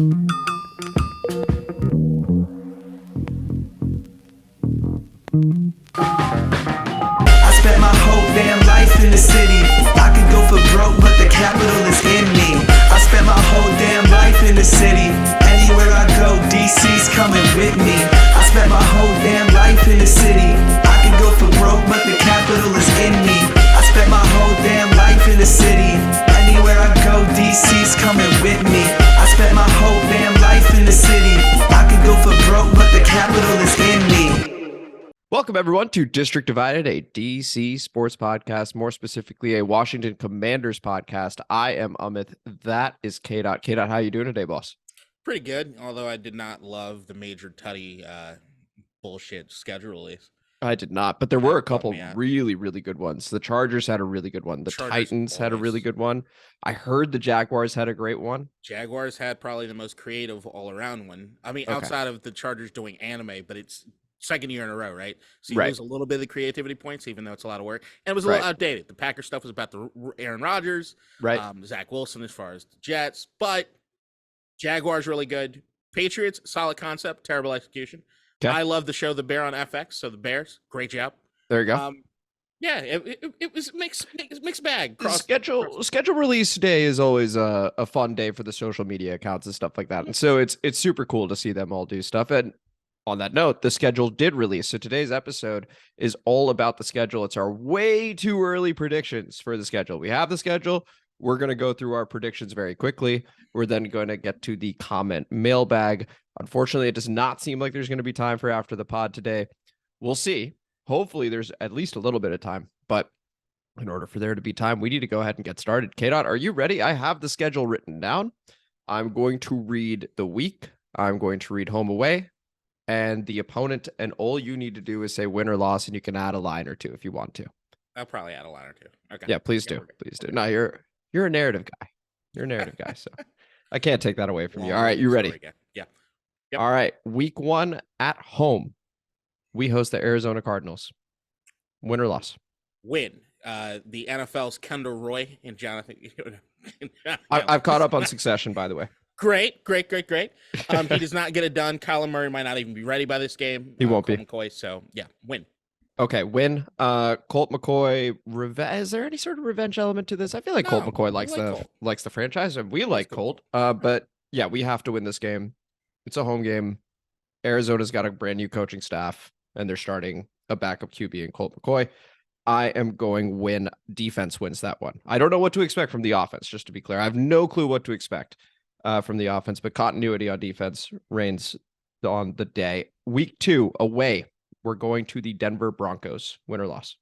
I spent my whole damn life in the city. I could go for broke, but the capital is in me. I spent my whole damn life in the city. Anywhere I go, DC's coming with me. I spent my whole damn life in the city. I could go for broke, but the capital is in me. I spent my whole damn life in the city. Anywhere I go, DC's coming with me. I spent my whole damn life in the city. I could go for broke, but the capital is in me. Welcome, everyone, to District Divided, a DC sports podcast, more specifically a Washington Commanders podcast. I am Amit. That is KDot. KDot, how you doing today, boss? Pretty good, although I did not love the Major Tutty bullshit schedule release. I did not, but there were a couple really, really good ones. The Chargers had a really good one. The Titans had a really good one. I heard the Jaguars had a great one. Jaguars had probably the most creative all-around one. I mean, outside of the Chargers doing anime, but it's second year in a row, right? So you lose a little bit of the creativity points, even though it's a lot of work. And it was a little outdated. The Packers stuff was about the Aaron Rodgers, Zach Wilson as far as the Jets, but Jaguars really good. Patriots, solid concept, terrible execution. Okay. I love the show The Bear on FX, so the Bears, great job. There you go. It was mixed bag. Schedule release day is always a fun day for the social media accounts and stuff like that. And so it's super cool to see them all do stuff. And on that note, the schedule did release. So today's episode is all about the schedule. It's our way too early predictions for the schedule. We have the schedule. We're going to go through our predictions very quickly. We're then going to get to the comment mailbag. Unfortunately, it does not seem like there's going to be time for after the pod today. We'll see. Hopefully, there's at least a little bit of time. But in order for there to be time, we need to go ahead and get started. KDot, are you ready? I have the schedule written down. I'm going to read the week. I'm going to read home away and the opponent, and all you need to do is say win or loss, and you can add a line or two if you want to. I'll probably add a line or two. Okay. Yeah, please do. Please do. No, you're a narrative guy. You're a narrative guy, so I can't take that away from you. All right, you ready? Yeah. Yep. All right, week 1 at home. We host the Arizona Cardinals. Win or loss? Win. The NFL's Kendall Roy and Jonathan. I've caught up on Succession, by the way. Great. He does not get it done. Kyler Murray might not even be ready by this game. He won't be. McCoy, so, yeah, win. Okay, win. Colt McCoy, is there any sort of revenge element to this? I feel like Colt McCoy likes the franchise, and we like Colt. But, yeah, we have to win this game. It's a home game. Arizona's got a brand new coaching staff, and they're starting a backup QB in Colt McCoy. I am going win. Defense wins that one. I don't know what to expect from the offense, just to be clear. I have no clue what to expect from the offense, but continuity on defense reigns on the day. Week 2, away. We're going to the Denver Broncos. Win or loss?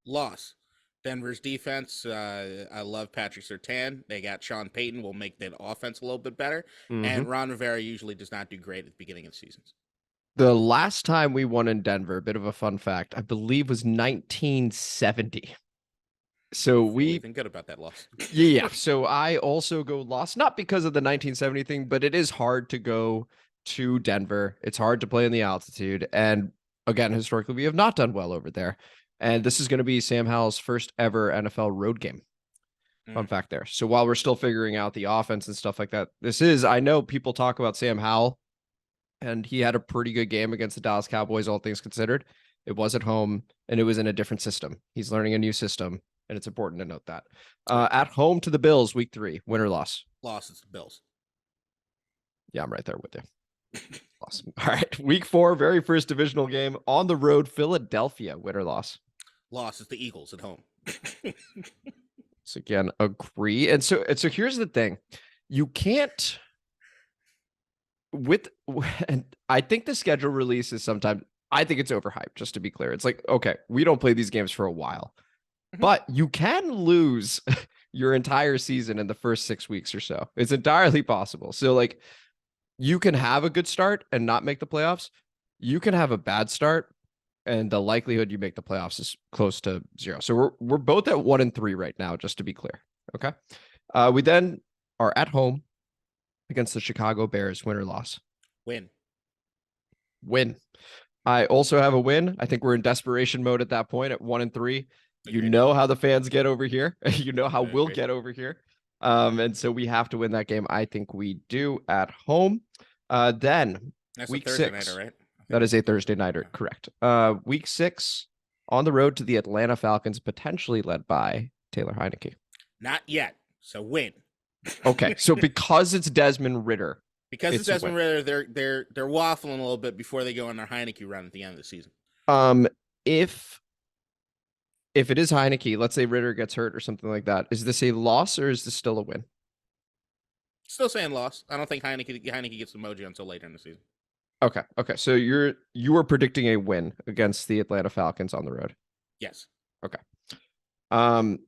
Loss. Denver's defense, I love Patrick Surtain. They got Sean Payton, will make that offense a little bit better. Mm-hmm. And Ron Rivera usually does not do great at the beginning of the seasons. The last time we won in Denver, a bit of a fun fact, I believe was 1970. So we've been good about that loss. Yeah. So I also go loss, not because of the 1970 thing, but it is hard to go to Denver. It's hard to play in the altitude. And again, historically, we have not done well over there. And this is going to be Sam Howell's first ever NFL road game. Fun fact there. So while we're still figuring out the offense and stuff like that, I know people talk about Sam Howell, and he had a pretty good game against the Dallas Cowboys, all things considered. It was at home, and it was in a different system. He's learning a new system. And it's important to note that. At home to the Bills, week 3, win or loss? Loss, it's the Bills. Yeah, I'm right there with you. Awesome. All right, week 4, very first divisional game on the road, Philadelphia, win or loss? Loss, it's the Eagles at home. So again, agree. And so here's the thing. You can't, and I think the schedule release is sometimes, I think it's overhyped, just to be clear. It's like, okay, we don't play these games for a while. But you can lose your entire season in the first 6 weeks or so. It's entirely possible. So, like, you can have a good start and not make the playoffs. You can have a bad start, and the likelihood you make the playoffs is close to 0. So we're both at 1-3 right now, just to be clear. Okay. We then are at home against the Chicago Bears. Win or loss? Win. I also have a win. I think we're in desperation mode at that point at 1-3. You know how the fans get over here. You know how we'll get over here. And so we have to win that game. I think we do at home. Then That's week a Thursday 6. nighter, right? That is a Thursday nighter, correct. Week 6 on the road to the Atlanta Falcons, potentially led by Taylor Heineke. Not yet. So win. Okay, so because it's Desmond Ridder. Because it's Desmond Ridder, they're waffling a little bit before they go on their Heineke run at the end of the season. If it is Heineke, let's say Ridder gets hurt or something like that, is this a loss or is this still a win? Still saying loss. I don't think Heineke gets the mojo until later in the season. Okay. So you are predicting a win against the Atlanta Falcons on the road. Yes. Okay. I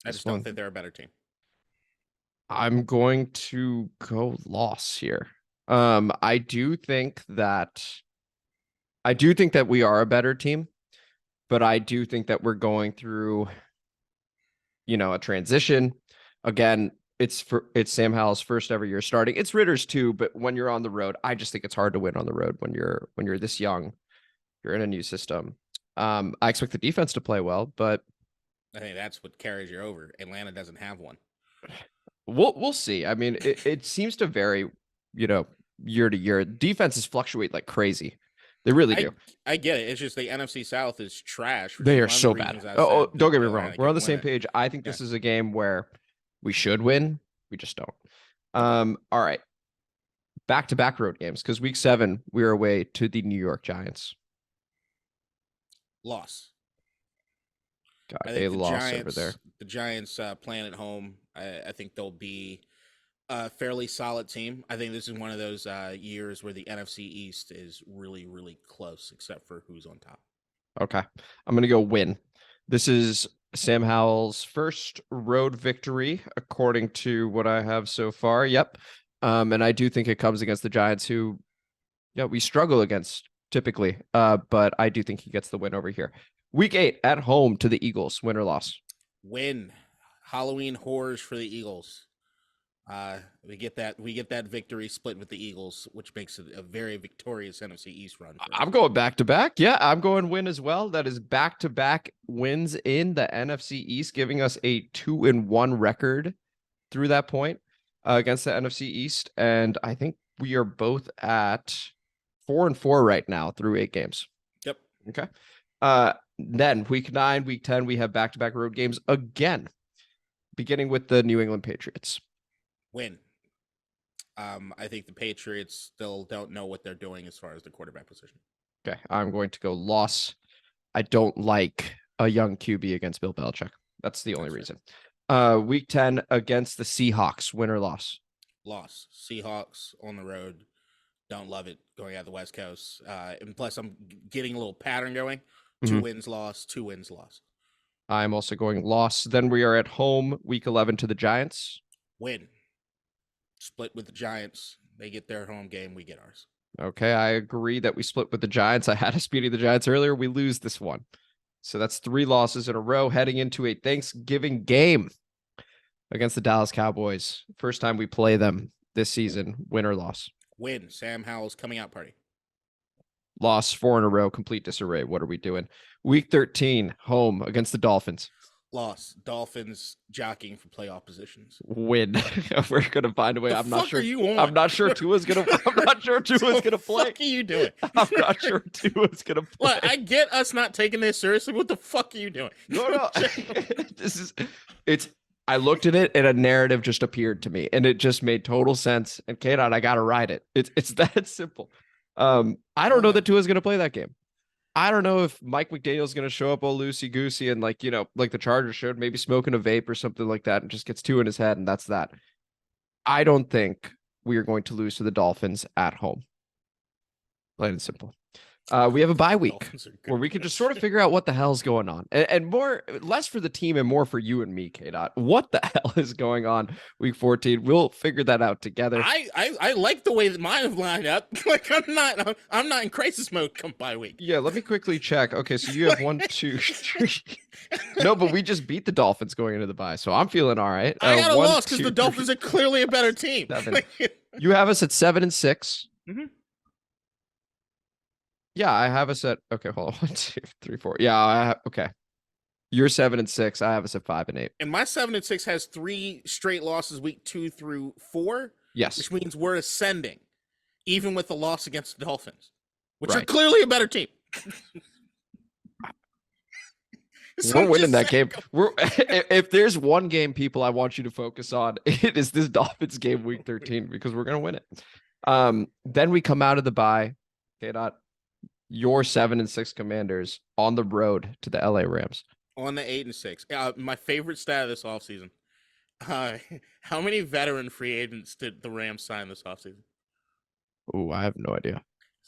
just don't think they're a better team. I'm going to go loss here. I do think that we are a better team, but I do think that we're going through, a transition. Again, it's Sam Howell's first ever year starting. It's Ritter's too, but when you're on the road, I just think it's hard to win on the road when you're this young. You're in a new system. I expect the defense to play well, but I think that's what carries you over. Atlanta doesn't have one. We'll see. I mean, it seems to vary, year to year. Defenses fluctuate like crazy. They really do. I get it. It's just the NFC South is trash. They are so bad. Oh, don't get me wrong. We're on the same page. I think this is a game where we should win. We just don't. All right. Back-to-back road games, because week 7, we're away to the New York Giants. Loss. God, they lost over there. The Giants playing at home. I think they'll be a fairly solid team. I think this is one of those years where the NFC East is really, really close, except for who's on top. Okay. I'm going to go win. This is Sam Howell's first road victory, according to what I have so far. Yep. And I do think it comes against the Giants, who, we struggle against typically. But I do think he gets the win over here. Week 8 at home to the Eagles. Win or loss? Win. Halloween horrors for the Eagles. We get that victory split with the Eagles, which makes it a very victorious NFC East run. I'm going back-to-back. Yeah, I'm going win as well. That is back-to-back wins in the NFC East, giving us a 2-1 record through that point against the NFC East. And I think we are both at 4-4 right now through 8 games. Yep. Okay. Then week 9, week 10, we have back-to-back road games again, beginning with the New England Patriots. Win. I think the Patriots still don't know what they're doing as far as the quarterback position. Okay, I'm going to go loss. I don't like a young QB against Bill Belichick. That's the only reason. Week 10 against the Seahawks. Win or loss? Loss. Seahawks on the road. Don't love it going out the West Coast. And plus, I'm getting a little pattern going. 2 wins, loss. 2 wins, loss. I'm also going loss. Then we are at home, week 11 to the Giants. Win. Split with the Giants. They get their home game. We get ours. Okay, I agree that we split with the Giants. I had us beating the Giants earlier. We lose this one. So that's 3 losses in a row heading into a Thanksgiving game against the Dallas Cowboys. First time we play them this season. Win or loss? Win. Sam Howell's coming out party. Loss 4 in a row. Complete disarray. What are we doing? Week 13, home against the Dolphins. Loss. Dolphins jockeying for playoff positions. Win. We're gonna find a way. I'm not sure. I'm not sure Tua's gonna. I'm not sure Tua's gonna play. What the fuck are you doing? I'm not sure Tua's gonna play. Look, I get us not taking this seriously. What the fuck are you doing? No. I looked at it and a narrative just appeared to me, and it just made total sense. And KDot, I gotta ride it. It's that simple. I don't know that Tua's gonna play that game. I don't know if Mike McDaniel's going to show up all loosey-goosey and like the Chargers showed, maybe smoking a vape or something like that and just gets 2 in his head, and that's that. I don't think we are going to lose to the Dolphins at home. Plain and simple. We have a bye week where we can just sort of figure out what the hell's going on, and less for the team and more for you and me, KDot. What the hell is going on week 14? We'll figure that out together. I like the way that mine have lined up. Like I'm not in crisis mode come bye week. Yeah, let me quickly check. Okay, so you have 1, 2, 3. No, but we just beat the Dolphins going into the bye, so I'm feeling all right. I got a loss because the Dolphins are clearly a better team. You have us at 7-6. Mm-hmm. Yeah, I have us at, okay, hold on, 1, 2, 3, 4. Yeah, okay. You're 7-6. I have us at 5-8. And my 7-6 has 3 straight losses week 2 through 4. Yes. Which means we're ascending, even with the loss against the Dolphins, which are Right. clearly a better team. So we're winning that game. If there's one game, people, I want you to focus on, it is this Dolphins game week 13, because we're going to win it. Then we come out of the bye. KDot, your 7-6 Commanders on the road to the LA Rams. On the 8-6. My favorite stat of this offseason. How many veteran free agents did the Rams sign this offseason? Oh, I have no idea.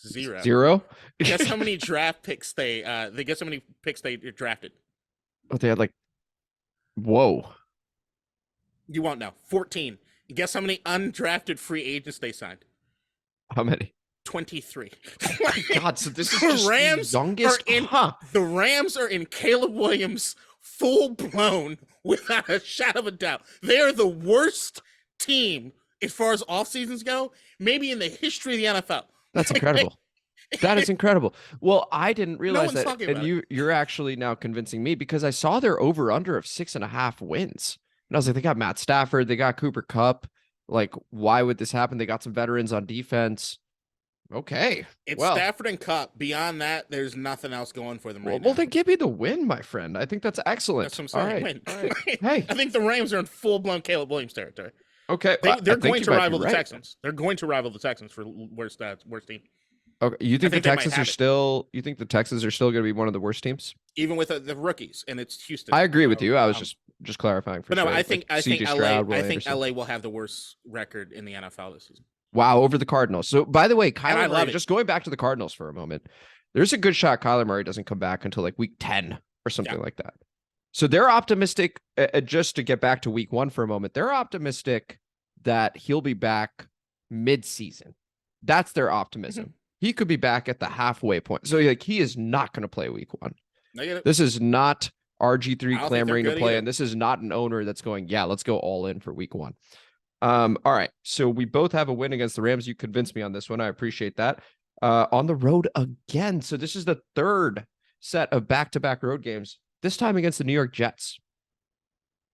0. 0? Guess how many draft picks they guess how many picks they drafted? Oh, they had whoa. You won't know. 14. Guess how many undrafted free agents they signed? How many? 23. God, so this is just Rams the youngest. The Rams are in Caleb Williams full blown without a shadow of a doubt. They are the worst team as far as off seasons go, maybe in the history of the NFL. That's incredible. That is incredible. Well, I didn't realize that, and you're actually now convincing me, because I saw their over/under of 6.5 wins, and I was like, they got Matt Stafford, they got Cooper Kupp. Why would this happen? They got some veterans on defense. Okay, it's Stafford and Kupp. Beyond that, there's nothing else going for them right now. Well, then give me the win, my friend. I think that's excellent. That's what I'm saying. All right. Hey, I think the Rams are in full-blown Caleb Williams territory. Okay, they're going to rival the Texans. They're going to rival the Texans for worst team. Okay, you think the Texans are still? You think the Texans are still going to be one of the worst teams, even with the rookies? And it's Houston. I agree with you. I was just clarifying. But no, I think LA will have the worst record in the NFL this season. Wow, over the Cardinals. So, by the way, Kyler Murray, just going back to the Cardinals for a moment, there's a good shot Kyler Murray doesn't come back until week 10 or something like that. So they're optimistic. Just to get back to week 1 for a moment, they're optimistic that he'll be back mid-season. That's their optimism. Mm-hmm. He could be back at the halfway point. So he is not going to play week 1. This is not RG3 clamoring to play, and this is not an owner that's going, yeah, let's go all in for week 1. All right. So we both have a win against the Rams. You convinced me on this one. I appreciate that. On the road again. So this is the third set of back-to-back road games, this time against the New York Jets.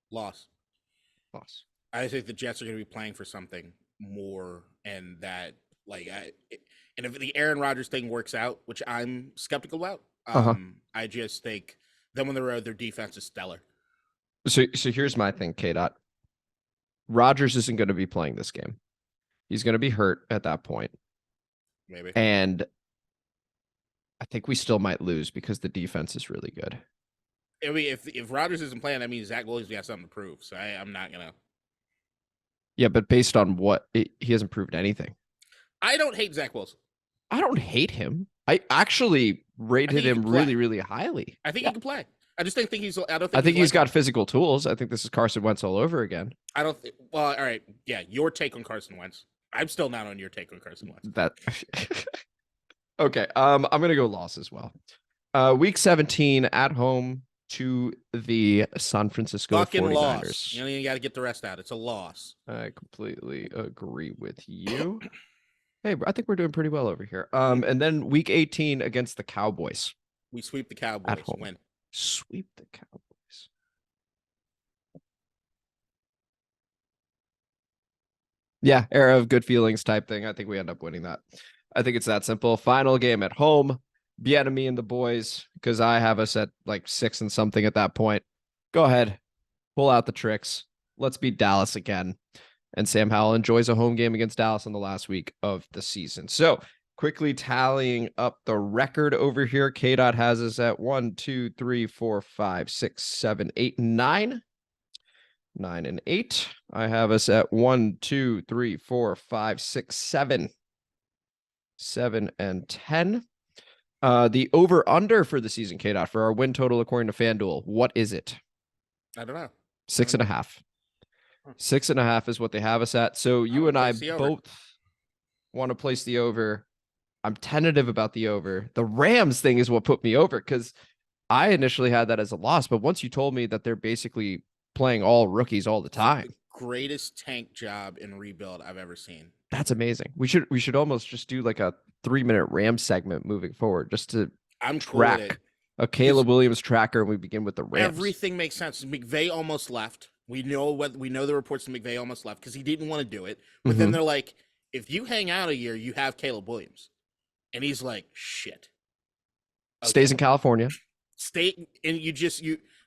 Loss. I think the Jets are going to be playing for something more, and that and if the Aaron Rodgers thing works out, which I'm skeptical about, I just think them on the road, their defense is stellar. So here's my thing, KDot. Rodgers isn't going to be playing this game. He's going to be hurt at that point. Maybe. And I think we still might lose because the defense is really good. I mean, if Rodgers isn't playing, that means Zach Williams got something to prove. So I'm not going to. Yeah, but based on what? He hasn't proved anything. I don't hate Zach Wilson. I don't hate him. I actually rated him really, really highly. I think he can play. I just think he's. I think he's got physical tools. I think this is Carson Wentz all over again. I don't. Well, all right. Yeah, your take on Carson Wentz. I'm still not on your take on Carson Wentz. Okay. I'm gonna go loss as well. Week 17 at home to the San Francisco 49ers. Loss. You got to get the rest out. It's a loss. I completely agree with you. Hey, I think we're doing pretty well over here. And then week 18 against the Cowboys. We sweep the Cowboys. At home. Win. Sweep the Cowboys. Yeah, era of good feelings type thing. I think we end up winning that. I think it's that simple. Final game at home. Bienemy and the boys, because I have us at 6 and something at that point. Go ahead. Pull out the tricks. Let's beat Dallas again. And Sam Howell enjoys a home game against Dallas in the last week of the season. So quickly tallying up the record over here. KDot has us at 1, 2, 3, 4, 5, 6, 7, 8, 9. 9 and 8. I have us at 1, 2, 3, 4, 5, 6, 7. 7 and 10. The over-under for the season, KDot, for our win total according to FanDuel, what is it? I don't know. 6.5. 6.5 is what they have us at. So you and I both want to place the over. I'm tentative about the over. The Rams thing is what put me over, because I initially had that as a loss. But once you told me that they're basically playing all rookies all the time, greatest tank job in rebuild I've ever seen. That's amazing. We should almost just do a 3-minute Rams segment moving forward, just to track a Caleb Williams tracker, and we begin with the Rams. Everything makes sense. McVay almost left. We know the reports that McVay almost left because he didn't want to do it. But then they're like, if you hang out a year, you have Caleb Williams. And he's like, shit. Okay. Stays in California.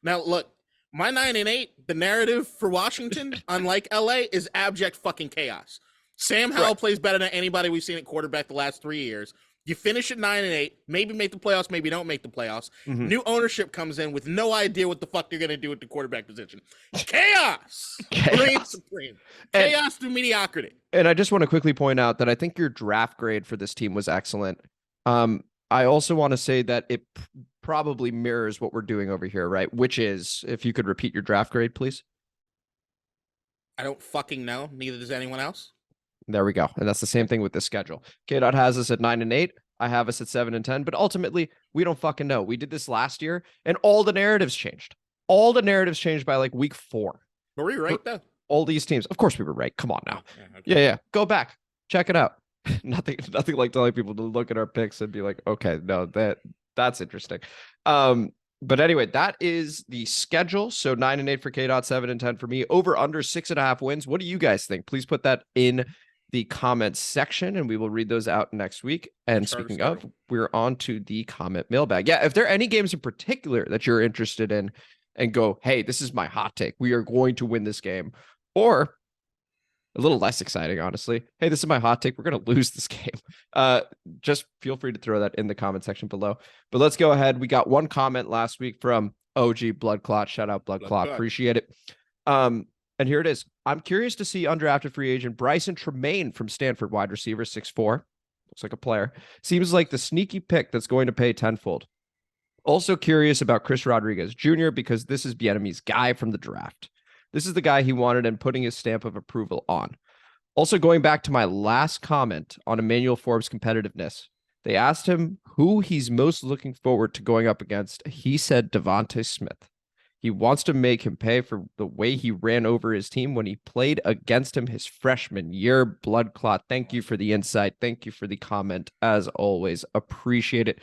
Now look, my 9-8, the narrative for Washington, unlike LA, is abject fucking chaos. Sam Howell plays better than anybody we've seen at quarterback the last 3 years. You finish at 9-8, maybe make the playoffs, maybe don't make the playoffs. New ownership comes in with no idea what the fuck they're going to do at the quarterback position. Chaos! Reign supreme. Chaos through mediocrity. And I just want to quickly point out that I think your draft grade for this team was excellent. I also want to say that it probably mirrors what we're doing over here, right? Which is, if you could repeat your draft grade, please. I don't fucking know. Neither does anyone else. There we go. And that's the same thing with this schedule. KDot has us at 9-8. I have us at 7-10, but ultimately we don't fucking know. We did this last year and all the narratives changed. All the narratives changed by like week 4. Were we right though? All these teams. Of course we were right. Come on now. Yeah. Go back. Check it out. nothing like telling people to look at our picks and be like, okay, no, that's interesting. But anyway, that is the schedule. So 9-8 for KDot, 7-10 for me. Over under 6.5 wins. What do you guys think? Please put that in the comments section and we will read those out next week. And speaking of, we're on to the comment mailbag. Yeah, if there are any games in particular that you're interested in and go, hey, this is my hot take, we are going to win this game, or a little less exciting, honestly, hey, this is my hot take, we're going to lose this game, just feel free to throw that in the comment section below. But let's go ahead. We got one comment last week from OG Bloodklot. Shout out Bloodklot. Appreciate it. And here it is. I'm curious to see undrafted free agent Bryson Tremaine from Stanford, wide receiver, 6'4". Looks like a player. Seems like the sneaky pick that's going to pay tenfold. Also curious about Chris Rodriguez Jr. because this is Bieniemy's guy from the draft. This is the guy he wanted and putting his stamp of approval on. Also going back to my last comment on Emmanuel Forbes' competitiveness, they asked him who he's most looking forward to going up against. He said Devontae Smith. He wants to make him pay for the way he ran over his team when he played against him his freshman year. Bloodklot, thank you for the insight. Thank you for the comment. As always, appreciate it.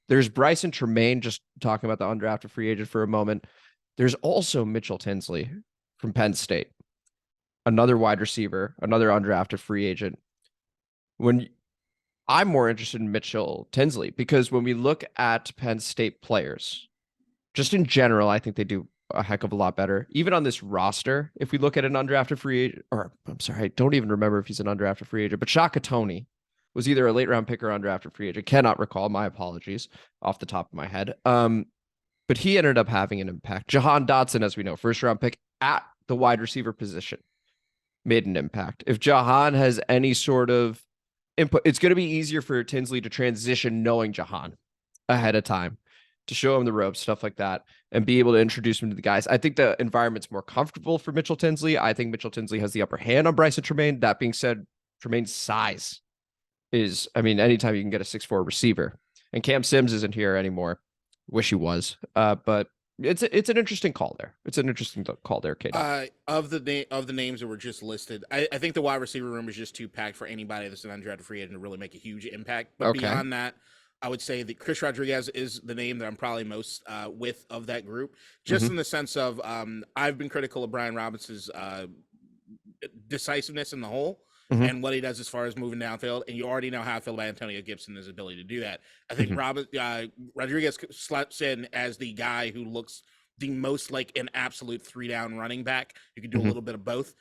There's Bryson Tremaine, just talking about the undrafted free agent for a moment. There's also Mitchell Tinsley from Penn State, another wide receiver, another undrafted free agent. I'm more interested in Mitchell Tinsley because when we look at Penn State players, just in general, I think they do a heck of a lot better. Even on this roster, if we look at an undrafted free agent, or I'm sorry, I don't even remember if he's an undrafted free agent, but Shaka Toney was either a late round pick or undrafted free agent. Cannot recall. My apologies off the top of my head. But he ended up having an impact. Jahan Dotson, as we know, first round pick at the wide receiver position, made an impact. If Jahan has any sort of input, it's going to be easier for Tinsley to transition knowing Jahan ahead of time, to show him the ropes, stuff like that, and be able to introduce him to the guys. I think the environment's more comfortable for Mitchell Tinsley. I think Mitchell Tinsley has the upper hand on Bryson Tremaine. That being said, Tremaine's size is, anytime you can get a 6'4" receiver, and Cam Sims isn't here anymore. Wish he was, but it's an interesting call there. It's an interesting call there, Kate. Of the names that were just listed, I think the wide receiver room is just too packed for anybody that's an undrafted free agent to really make a huge impact. But beyond that, I would say that Chris Rodriguez is the name that I'm probably most with of that group, just in the sense of I've been critical of Brian Robinson's decisiveness in the hole and what he does as far as moving downfield. And you already know how I feel about Antonio Gibson, his ability to do that. I think Rodriguez slots in as the guy who looks the most like an absolute 3-down running back. You can do a little bit of both.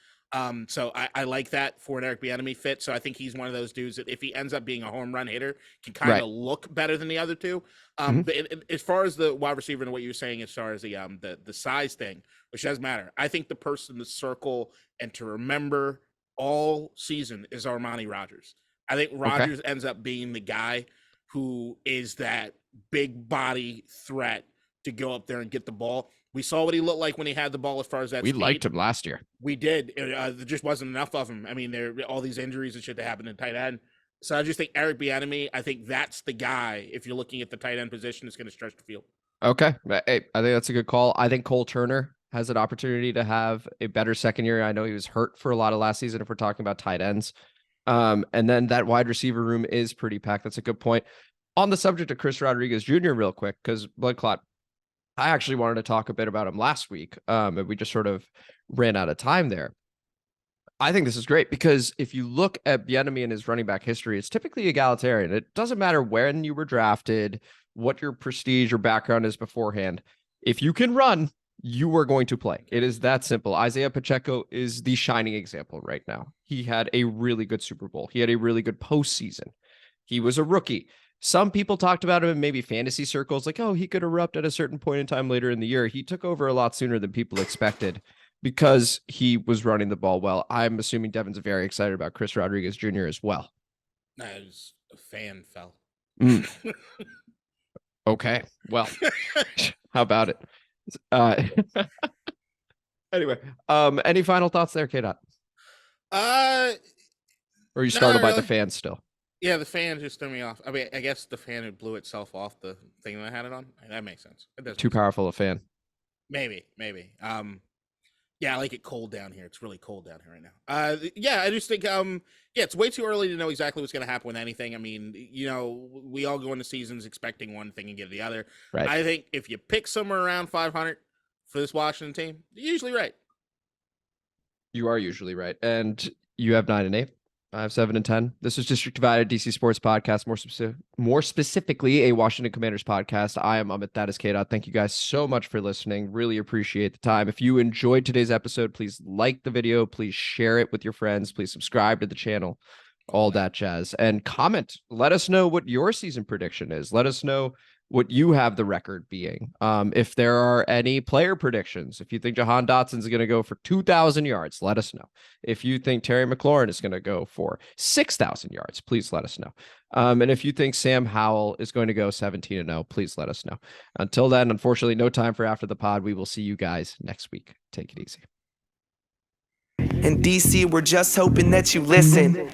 So I like that for an Eric Bieniemy fit. So I think he's one of those dudes that if he ends up being a home run hitter, can kind of look better than the other two. But as far as the wide receiver and what you were saying, as far as the size thing, which does matter, I think the person to circle and to remember all season is Armani Rogers. I think Rogers ends up being the guy who is that big body threat to go up there and get the ball. We saw what he looked like when he had the ball as far as that We speed. liked him last year. We did. There just wasn't enough of him. There all these injuries and shit that happened in tight end. So I just think Eric Bieniemy, I think that's the guy, if you're looking at the tight end position, is going to stretch the field. Okay. Hey, I think that's a good call. I think Cole Turner has an opportunity to have a better second year. I know he was hurt for a lot of last season if we're talking about tight ends. And then that wide receiver room is pretty packed. That's a good point. On the subject of Chris Rodriguez Jr. real quick, because Bloodklot, I actually wanted to talk a bit about him last week, and we just sort of ran out of time there. I think this is great because if you look at Bieniemy and his running back history, it's typically egalitarian. It doesn't matter when you were drafted, what your prestige or background is beforehand. If you can run, you are going to play. It is that simple. Isaiah Pacheco is the shining example right now. He had a really good Super Bowl. He had a really good postseason. He was a rookie. Some people talked about him in maybe fantasy circles, like, oh, he could erupt at a certain point in time later in the year. He took over a lot sooner than people expected because he was running the ball well. I'm assuming Devin's very excited about Chris Rodriguez Jr. as well. As a fan, fell. Okay, well, how about it? Anyway, any final thoughts there, KDot? Or are you startled by the fans still? Yeah, the fan just threw me off. I mean, I guess the fan had blew itself off the thing that I had it on. That makes sense. Too powerful a fan. Maybe. Yeah, I like it cold down here. It's really cold down here right now. Yeah, I just think, it's way too early to know exactly what's going to happen with anything. I mean, we all go into seasons expecting one thing and get the other. Right. I think if you pick somewhere around 500 for this Washington team, you're usually right. You are usually right. And you have 9 and 8. I have 7 and 10. This is District Divided DC Sports Podcast, more specifically a Washington Commanders podcast. I am Amit, that is KDot. Thank you guys so much for listening. Really appreciate the time. If you enjoyed today's episode, please like the video, please share it with your friends, please subscribe to the channel, all that jazz, and comment. Let us know what your season prediction is. Let us know what you have the record being. If there are any player predictions, if you think Jahan Dotson is going to go for 2,000 yards, let us know. If you think Terry McLaurin is going to go for 6,000 yards, please let us know. And if you think Sam Howell is going to go 17-0, please let us know. Until then, unfortunately, no time for After the Pod. We will see you guys next week. Take it easy. In DC, we're just hoping that you listen.